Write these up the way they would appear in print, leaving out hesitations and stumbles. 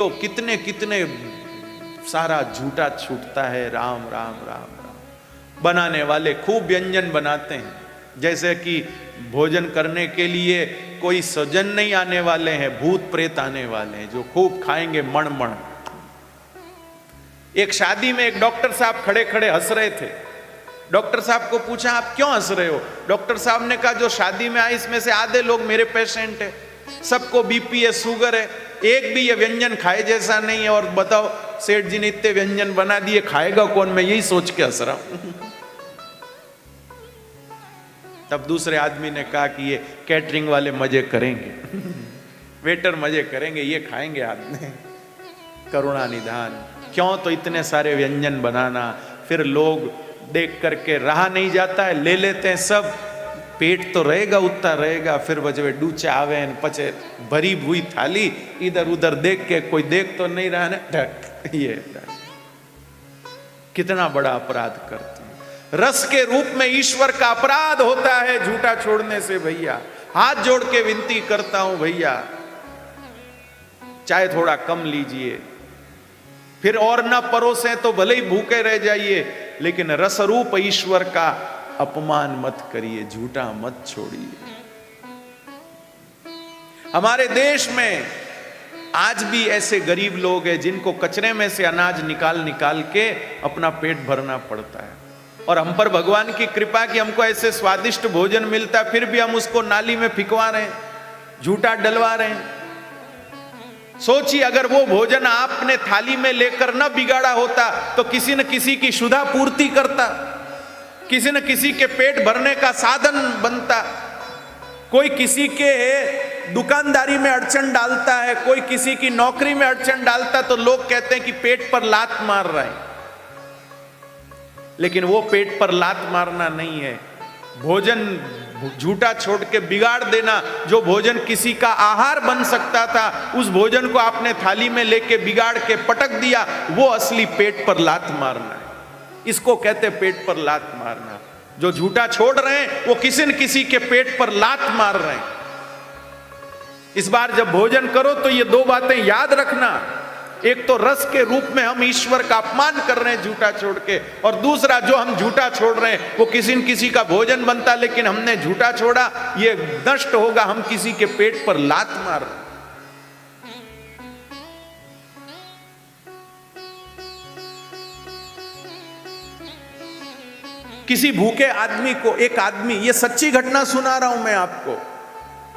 तो कितने कितने सारा झूठा छूटता है। राम राम राम राम। बनाने वाले खूब व्यंजन बनाते हैं, जैसे कि भोजन करने के लिए कोई स्वजन नहीं आने वाले हैं, भूत प्रेत आने वाले हैं जो खूब खाएंगे मण मण। एक शादी में एक डॉक्टर साहब खड़े खड़े हंस रहे थे। डॉक्टर साहब को पूछा आप क्यों हंस रहे हो? डॉक्टर साहब ने कहा जो शादी में आए इसमें से आधे लोग मेरे पेशेंट है, सबको बीपी है, शुगर है, एक भी ये व्यंजन खाए जैसा नहीं है, और बताओ सेठ जी ने इतने व्यंजन बना दिए, खाएगा कौन? मैं यही सोच के हंस रहा हूं। तब दूसरे आदमी ने कहा कि ये कैटरिंग वाले मजे करेंगे, वेटर मजे करेंगे, ये खाएंगे आदमी। करुणा निधान। क्यों तो इतने सारे व्यंजन बनाना, फिर लोग देख करके रहा नहीं जाता है, ले लेते हैं सब, पेट तो रहेगा उतना रहेगा, फिर बचे डूचा आवे पचे भरी हुई थाली, इधर उधर देख के कोई देख तो नहीं रहा ना, ये कितना बड़ा अपराध करते हैं। रस के रूप में ईश्वर का अपराध होता है झूठा छोड़ने से। भैया हाथ जोड़ के विनती करता हूं, भैया चाहे थोड़ा कम लीजिए, फिर और ना परोसें तो भले ही भूखे रह जाइए, लेकिन रसरूप ईश्वर का अपमान मत करिए, झूठा मत छोड़िए। हमारे देश में आज भी ऐसे गरीब लोग हैं जिनको कचरे में से अनाज निकाल निकाल के अपना पेट भरना पड़ता है, और हम पर भगवान की कृपा कि हमको ऐसे स्वादिष्ट भोजन मिलता है, फिर भी हम उसको नाली में फिकवा रहे हैं, झूठा डलवा रहे हैं। सोचिए अगर वो भोजन आपने थाली में लेकर न बिगाड़ा होता तो किसी न किसी की क्षुधा पूर्ति करता, किसी न किसी के पेट भरने का साधन बनता। कोई किसी के दुकानदारी में अड़चन डालता है, कोई किसी की नौकरी में अड़चन डालता, तो लोग कहते हैं कि पेट पर लात मार रहा है, लेकिन वो पेट पर लात मारना नहीं है, भोजन झूठा छोड़ के बिगाड़ देना। जो भोजन किसी का आहार बन सकता था, उस भोजन को आपने थाली में लेके बिगाड़ के पटक दिया, वो असली पेट पर लात मारना है। इसको कहते पेट पर लात मारना। जो झूठा छोड़ रहे हैं वो किसी न किसी के पेट पर लात मार रहे हैं। इस बार जब भोजन करो तो ये दो बातें याद रखना, एक तो रस के रूप में हम ईश्वर का अपमान कर रहे हैं झूठा छोड़ के, और दूसरा जो हम झूठा छोड़ रहे हैं वो किसी न किसी का भोजन बनता, लेकिन हमने झूठा छोड़ा, ये नष्ट होगा, हम किसी के पेट पर लात मार रहे हैं। किसी भूखे आदमी को, एक आदमी, ये सच्ची घटना सुना रहा हूं मैं आपको,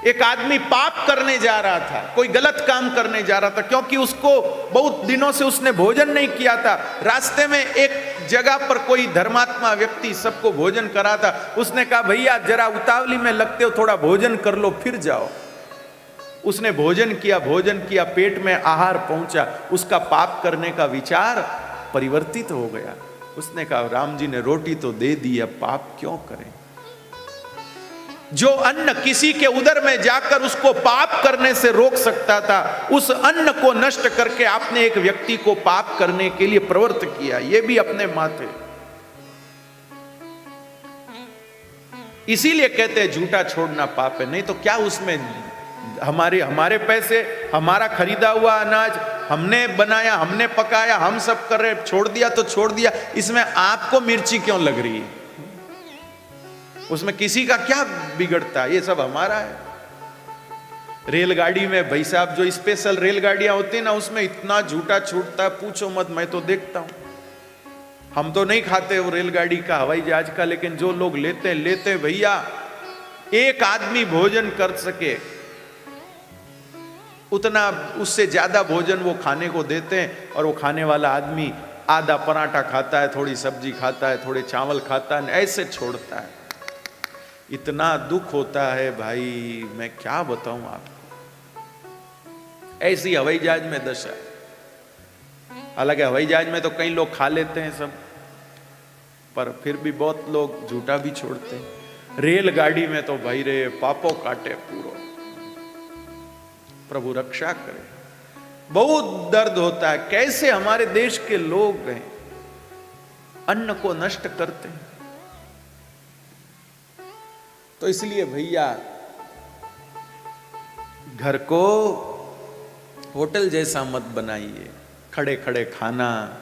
एक आदमी पाप करने जा रहा था, कोई गलत काम करने जा रहा था, क्योंकि उसको बहुत दिनों से उसने भोजन नहीं किया था। रास्ते में एक जगह पर कोई धर्मात्मा व्यक्ति सबको भोजन करा था, उसने कहा भैया जरा उतावली में लगते हो, थोड़ा भोजन कर लो फिर जाओ। उसने भोजन किया, पेट में आहार पहुंचा, उसका पाप करने का विचार परिवर्तित हो गया। उसने कहा राम जी ने रोटी तो दे दी, अब पाप क्यों करें। जो अन्न किसी के उदर में जाकर उसको पाप करने से रोक सकता था, उस अन्न को नष्ट करके आपने एक व्यक्ति को पाप करने के लिए प्रवृत्त किया, ये भी अपने माथे। इसीलिए कहते हैं झूठा छोड़ना पाप है, नहीं तो क्या उसमें हमारे पैसे, हमारा खरीदा हुआ अनाज, हमने बनाया, हमने पकाया, हम सब कर रहे, छोड़ दिया तो छोड़ दिया, इसमें आपको मिर्ची क्यों लग रही है? उसमें किसी का क्या बिगड़ता, ये सब हमारा है। रेलगाड़ी में भाई साहब जो स्पेशल रेलगाड़ियां होती है ना, उसमें इतना झूठा छूटता है पूछो मत, मैं तो देखता हूं। हम तो नहीं खाते वो रेलगाड़ी का, हवाई जहाज का, लेकिन जो लोग लेते भैया, एक आदमी भोजन कर सके उतना, उससे ज्यादा भोजन वो खाने को देते हैं, और वो खाने वाला आदमी आधा पराठा खाता है, थोड़ी सब्जी खाता है, थोड़े चावल खाता है, ऐसे छोड़ता है। इतना दुख होता है भाई, मैं क्या बताऊं आपको। ऐसी हवाई जहाज में दशा है। हालांकि हवाई जहाज में तो कई लोग खा लेते हैं सब, पर फिर भी बहुत लोग झूठा भी छोड़ते हैं। रेलगाड़ी में तो भाई रे पापों काटे पूरो, प्रभु रक्षा करे। बहुत दर्द होता है, कैसे हमारे देश के लोग हैं अन्न को नष्ट करते हैं। तो इसलिए भैया घर को होटल जैसा मत बनाइए, खड़े खड़े खाना,